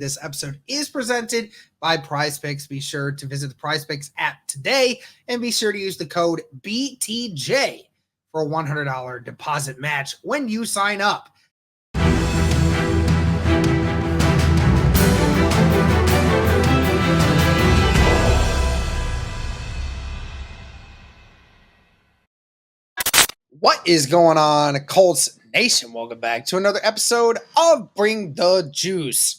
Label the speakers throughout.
Speaker 1: This episode is presented by PrizePicks. Be sure to visit the PrizePicks app today and be sure to use the code BTJ for a $100 deposit match when you sign up. What is going on, Colts Nation? Welcome back to another episode of Bring the Juice.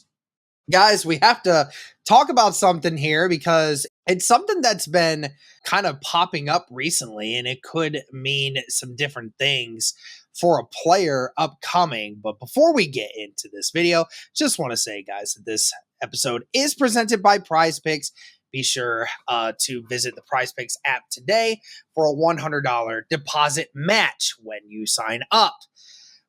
Speaker 1: Guys, we have to talk about something here because it's something that's been kind of popping up recently, and it could mean some different things for a player upcoming. But before we get into this video, just want to say, guys, that this episode is presented by PrizePicks. Be sure to visit the PrizePicks app today for a $100 deposit match when you sign up.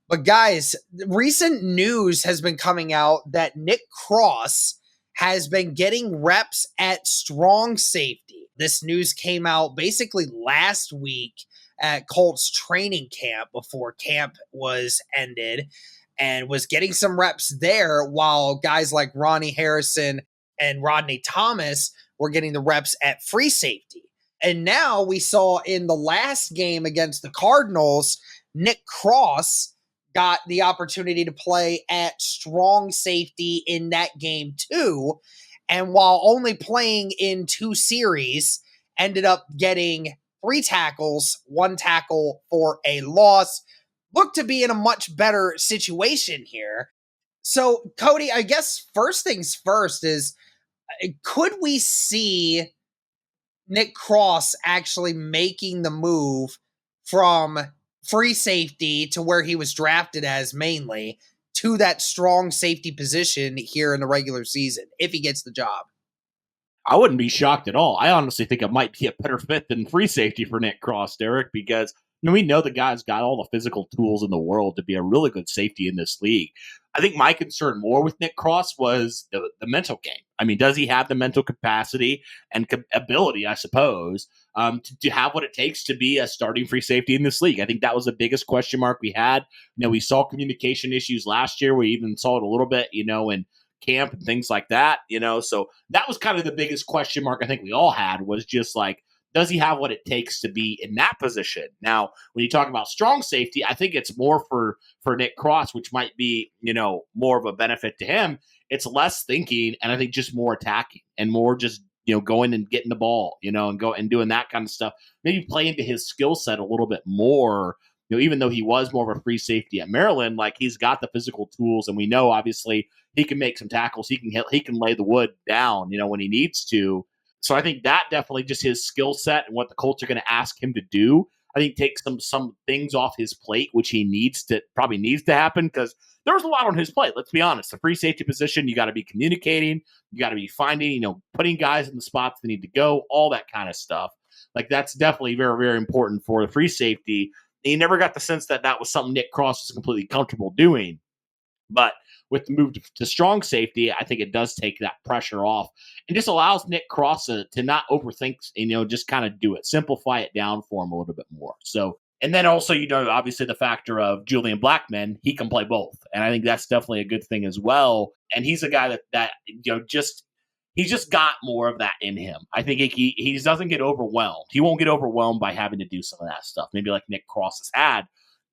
Speaker 1: But guys, recent news has been coming out that Nick Cross has been getting reps at strong safety. This news came out basically last week at Colts training camp before camp was ended, and was getting some reps there while guys like Ronnie Harrison and Rodney Thomas were getting the reps at free safety. And now we saw in the last game against the Cardinals, Nick Cross got the opportunity to play at strong safety in that game too. And while only playing in 2 series, ended up getting 3 tackles, 1 tackle for a loss. Looked to be in a much better situation here. So, Cody, I guess first things first is, could we see Nick Cross actually making the move from free safety to where he was drafted as mainly to that strong safety position here in the regular season if he gets the job?
Speaker 2: I wouldn't be shocked at all. I honestly think it might be a better fit than free safety for Nick Cross, Derek, because we know the guy's got all the physical tools in the world to be a really good safety in this league. I think my concern more with Nick Cross was the mental game. I mean, does he have the mental capacity and ability, I suppose, to have what it takes to be a starting free safety in this league? I think that was the biggest question mark we had. We saw communication issues last year. We even saw it a little bit, in camp and things like that, so that was kind of the biggest question mark I think we all had, was just like, does he have what it takes to be in that position? Now, when you talk about strong safety, I think it's more for Nick Cross, which might be, more of a benefit to him. It's less thinking, and I think just more attacking and more just, going and getting the ball, and go and doing that kind of stuff. Maybe play into his skill set a little bit more. Even though he was more of a free safety at Maryland, like, he's got the physical tools, and we know obviously he can make some tackles. He can lay the wood down, when he needs to. So I think that definitely just his skill set and what the Colts are going to ask him to do, I think takes some things off his plate, which he probably needs to happen, because there was a lot on his plate. Let's be honest. The free safety position, you got to be communicating, you got to be finding, putting guys in the spots they need to go, all that kind of stuff. Like, that's definitely very, very important for the free safety. And you never got the sense that that was something Nick Cross was completely comfortable doing. But with the move to strong safety, I think it does take that pressure off and just allows Nick Cross to not overthink, just kind of do it, simplify it down for him a little bit more. So, and then also, obviously the factor of Julian Blackmon, he can play both. And I think that's definitely a good thing as well. And he's a guy that he's just got more of that in him. I think he doesn't get overwhelmed. He won't get overwhelmed by having to do some of that stuff, maybe like Nick Cross has had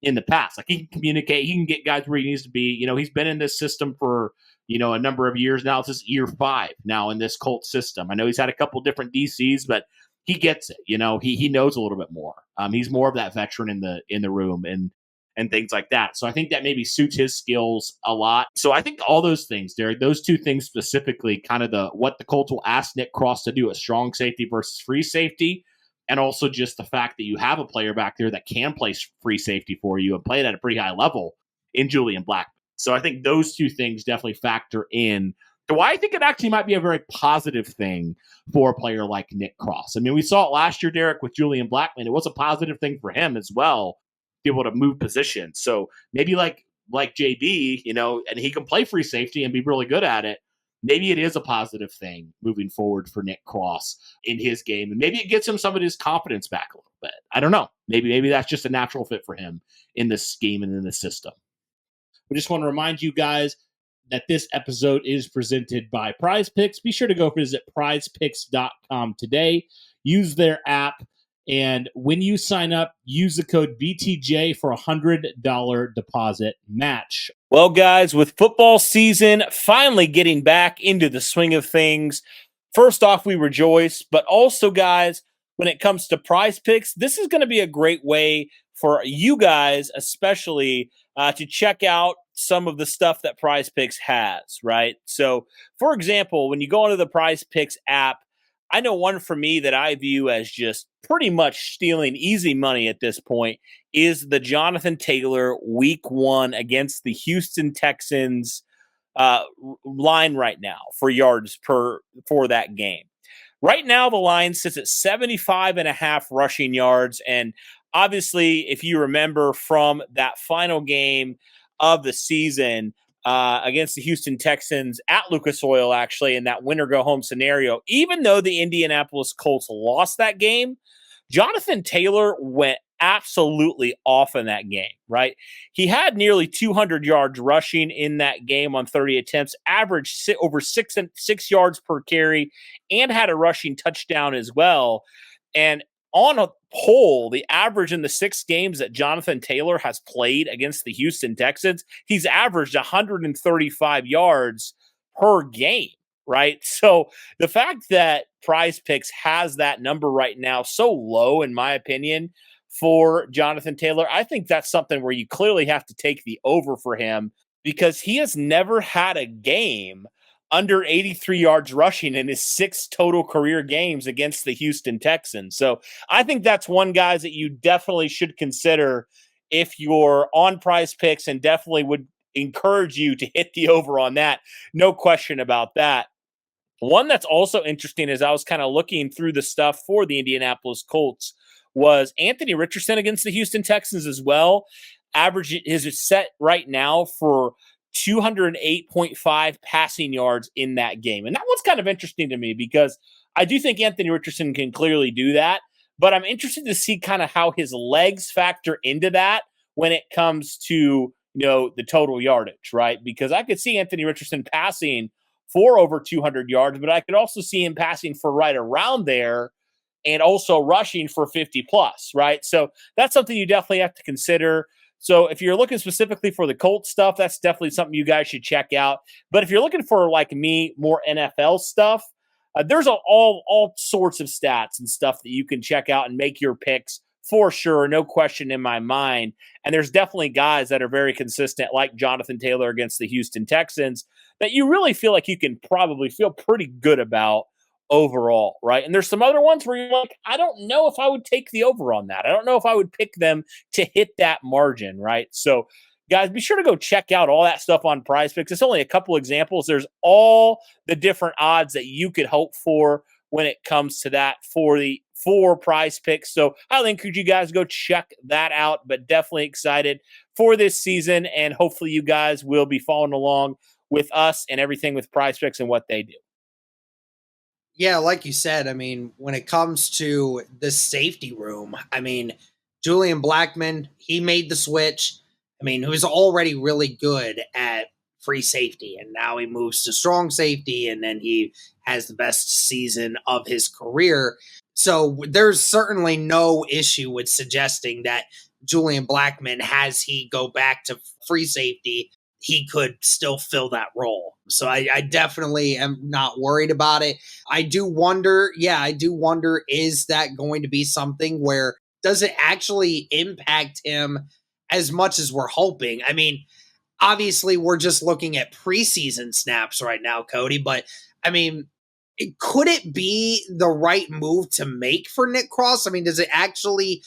Speaker 2: in the past. Like, he can communicate, he can get guys where he needs to be. He's been in this system for, a number of years now. This is year 5 now in this Colts system. I know he's had a couple different DCs, but he gets it. He knows a little bit more. He's more of that veteran in the room and things like that. So I think that maybe suits his skills a lot. So I think all those things, Derek, those 2 things specifically, kind of what the Colts will ask Nick Cross to do, a strong safety versus free safety. And also just the fact that you have a player back there that can play free safety for you and play it at a pretty high level in Julian Blackmon. So I think those 2 things definitely factor in to why I think it actually might be a very positive thing for a player like Nick Cross. I mean, we saw it last year, Derek, with Julian Blackmon. It was a positive thing for him as well, to be able to move positions. So maybe like JB, and he can play free safety and be really good at it. Maybe it is a positive thing moving forward for Nick Cross in his game. And maybe it gets him some of his confidence back a little bit. I don't know. Maybe that's just a natural fit for him in this scheme and in this system. We just want to remind you guys, that this episode is presented by Prize Picks. Be sure to go visit prizepicks.com today. Use their app. And when you sign up, use the code BTJ for a $100 deposit match. Well, guys, with football season finally getting back into the swing of things, first off, we rejoice. But also, guys, when it comes to Prize Picks, this is going to be a great way for you guys, especially, to check out some of the stuff that Prize Picks has, right? So, for example, when you go into the Prize Picks app, I know one for me that I view as just pretty much stealing easy money at this point is the Jonathan Taylor week 1 against the Houston Texans line right now for yards for that game. Right now, the line sits at 75.5 rushing yards. And obviously, if you remember from that final game of the season, against the Houston Texans at Lucas Oil, actually, in that winner go home scenario. Even though the Indianapolis Colts lost that game, Jonathan Taylor went absolutely off in that game, right? He had nearly 200 yards rushing in that game on 30 attempts, averaged over 6 yards per carry, and had a rushing touchdown as well. And on a whole, the average in the 6 games that Jonathan Taylor has played against the Houston Texans, he's averaged 135 yards per game, right? So the fact that Prize Picks has that number right now so low, in my opinion, for Jonathan Taylor, I think that's something where you clearly have to take the over for him because he has never had a game under 83 yards rushing in his 6 total career games against the Houston Texans. So I think that's one, guys, that you definitely should consider if you're on Prize Picks, and definitely would encourage you to hit the over on that. No question about that. One that's also interesting as I was kind of looking through the stuff for the Indianapolis Colts was Anthony Richardson against the Houston Texans as well. Average is set right now for 208.5 passing yards in that game. And that one's kind of interesting to me because I do think Anthony Richardson can clearly do that, but I'm interested to see kind of how his legs factor into that when it comes to, the total yardage, right? Because I could see Anthony Richardson passing for over 200 yards, but I could also see him passing for right around there and also rushing for 50 plus, right? So that's something you definitely have to consider. So if you're looking specifically for the Colts stuff, that's definitely something you guys should check out. But if you're looking for, like me, more NFL stuff, there's all sorts of stats and stuff that you can check out and make your picks for sure, no question in my mind. And there's definitely guys that are very consistent, like Jonathan Taylor against the Houston Texans, that you really feel like you can probably feel pretty good about overall, right? And there's some other ones where you're like, I don't know if I would take the over on that. I don't know if I would pick them to hit that margin, right? So, guys, be sure to go check out all that stuff on Prize Picks. It's only a couple examples. There's all the different odds that you could hope for when it comes to that for Prize Picks. So I encourage you guys to go check that out, but definitely excited for this season. And hopefully you guys will be following along with us and everything with Prize Picks and what they do.
Speaker 1: Yeah, like you said, when it comes to the safety room, Julian Blackmon, he made the switch. He was already really good at free safety, and now he moves to strong safety, and then he has the best season of his career. So there's certainly no issue with suggesting that Julian Blackmon, as he go back to free safety, he could still fill that role. So I definitely am not worried about it. I do wonder, is that going to be something where does it actually impact him as much as we're hoping? Obviously we're just looking at preseason snaps right now, Cody, but could it be the right move to make for Nick Cross? Does it actually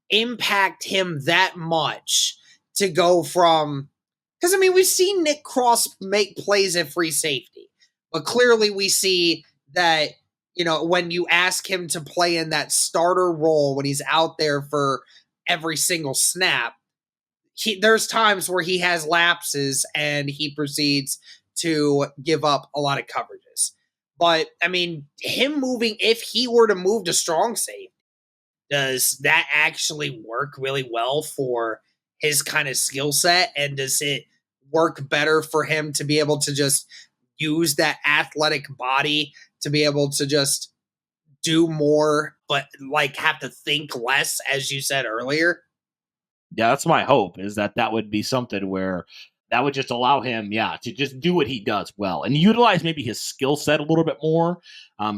Speaker 1: impact him that much to go from, because we've seen Nick Cross make plays at free safety, but clearly we see that, when you ask him to play in that starter role, when he's out there for every single snap, there's times where he has lapses and he proceeds to give up a lot of coverages. But, him moving, if he were to move to strong safety, does that actually work really well for his kind of skill set? And does it work better for him to be able to just use that athletic body to be able to just do more, but like have to think less, as you said earlier?
Speaker 2: Yeah, that's my hope, is that that would be something where that would just allow him, yeah, to just do what he does well and utilize maybe his skill set a little bit more,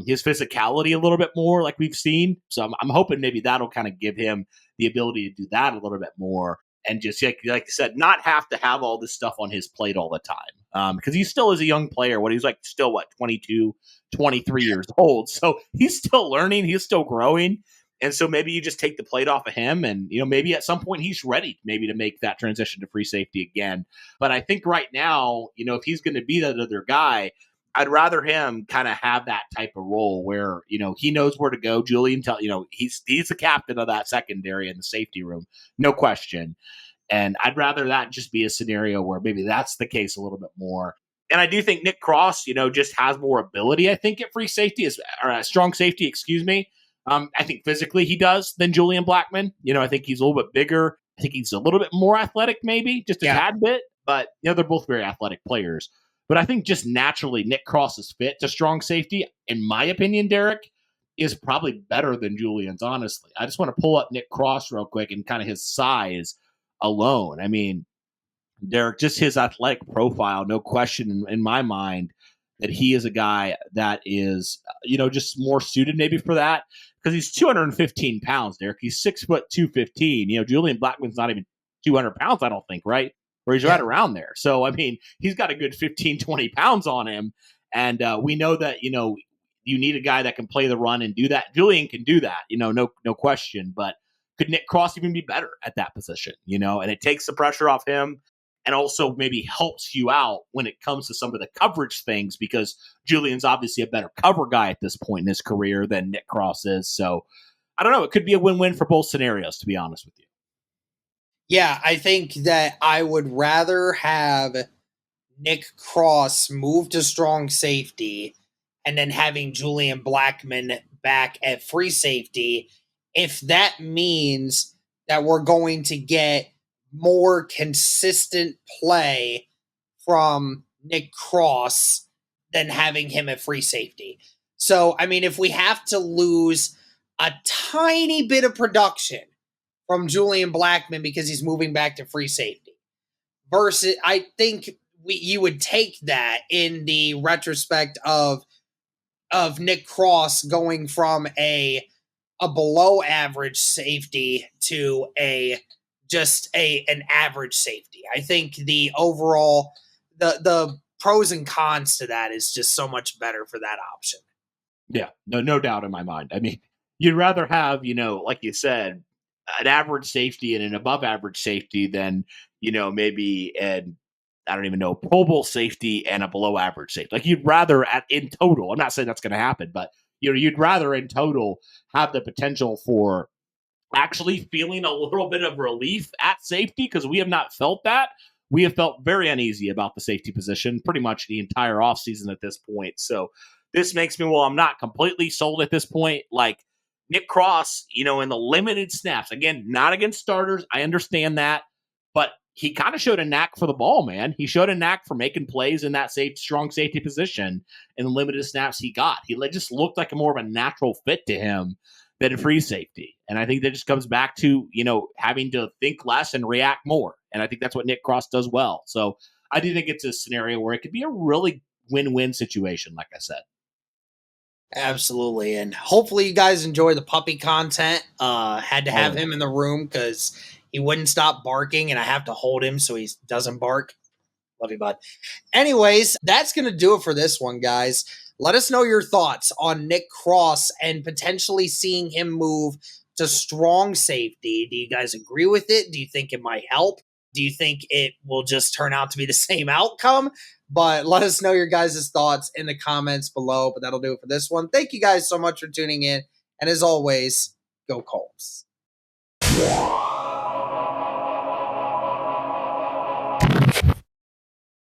Speaker 2: his physicality a little bit more, like we've seen. So I'm hoping maybe that'll kind of give him the ability to do that a little bit more and just, like I said, not have to have all this stuff on his plate all the time. Because he still is a young player. He's like still, 22, 23 years old. So he's still learning, he's still growing. And so maybe you just take the plate off of him and, maybe at some point he's ready maybe to make that transition to free safety again. But I think right now, if he's going to be that other guy, I'd rather him kind of have that type of role where, he knows where to go. Julian, he's the captain of that secondary in the safety room, no question. And I'd rather that just be a scenario where maybe that's the case a little bit more. And I do think Nick Cross, just has more ability, I think, at free safety, or strong safety, excuse me. I think physically he does than Julian Blackmon. I think he's a little bit bigger. I think he's a little bit more athletic, maybe just a tad bit. But they're both very athletic players. But I think just naturally Nick Cross's fit to strong safety, in my opinion, Derek, is probably better than Julian's. Honestly, I just want to pull up Nick Cross real quick and kind of his size alone. I mean, Derek, just his athletic profile, no question in my mind that he is a guy that is, just more suited maybe for that, because he's 215 pounds, Derek. He's 6'2", 215. Julian Blackmon's not even 200 pounds, I don't think, right? Or he's right around there. So, I mean, he's got a good 15, 20 pounds on him. And we know that, you need a guy that can play the run and do that. Julian can do that, no question. But could Nick Cross even be better at that position, And it takes the pressure off him and also maybe helps you out when it comes to some of the coverage things, because Julian's obviously a better cover guy at this point in his career than Nick Cross is. So I don't know. It could be a win-win for both scenarios, to be honest with you.
Speaker 1: Yeah, I think that I would rather have Nick Cross move to strong safety and then having Julian Blackmon back at free safety, if that means that we're going to get more consistent play from Nick Cross than having him at free safety. So, I mean, if we have to lose a tiny bit of production from Julian Blackmon because he's moving back to free safety, versus, I think you would take that in the retrospect of Nick Cross going from a below average safety to an average safety. I think the overall the pros and cons to that is just so much better for that option.
Speaker 2: Yeah, no doubt in my mind. I mean, you'd rather have, like you said, an average safety and an above average safety than, maybe an, I don't even know, Pro Bowl safety and a below average safety. Like you'd rather in total, I'm not saying that's going to happen, but you'd rather in total have the potential for actually feeling a little bit of relief at safety, because we have not felt that. We have felt very uneasy about the safety position pretty much the entire offseason at this point. So this makes me, well, I'm not completely sold at this point. Like Nick Cross, in the limited snaps, again, not against starters. I understand that, but he kind of showed a knack for the ball, man. He showed a knack for making plays in that strong safety position in the limited snaps he got. He just looked like a more of a natural fit to him than free safety. And I think that just comes back to, having to think less and react more. And I think that's what Nick Cross does well. So I do think it's a scenario where it could be a really win-win situation, like I said.
Speaker 1: Absolutely. And hopefully you guys enjoy the puppy content. Had to have him in the room because he wouldn't stop barking and I have to hold him so he doesn't bark. Love you, bud. Anyways, that's going to do it for this one, guys. Let us know your thoughts on Nick Cross and potentially seeing him move to strong safety. Do you guys agree with it? Do you think it might help? Do you think it will just turn out to be the same outcome? But let us know your guys' thoughts in the comments below. But that'll do it for this one. Thank you guys so much for tuning in. And as always, go Colts.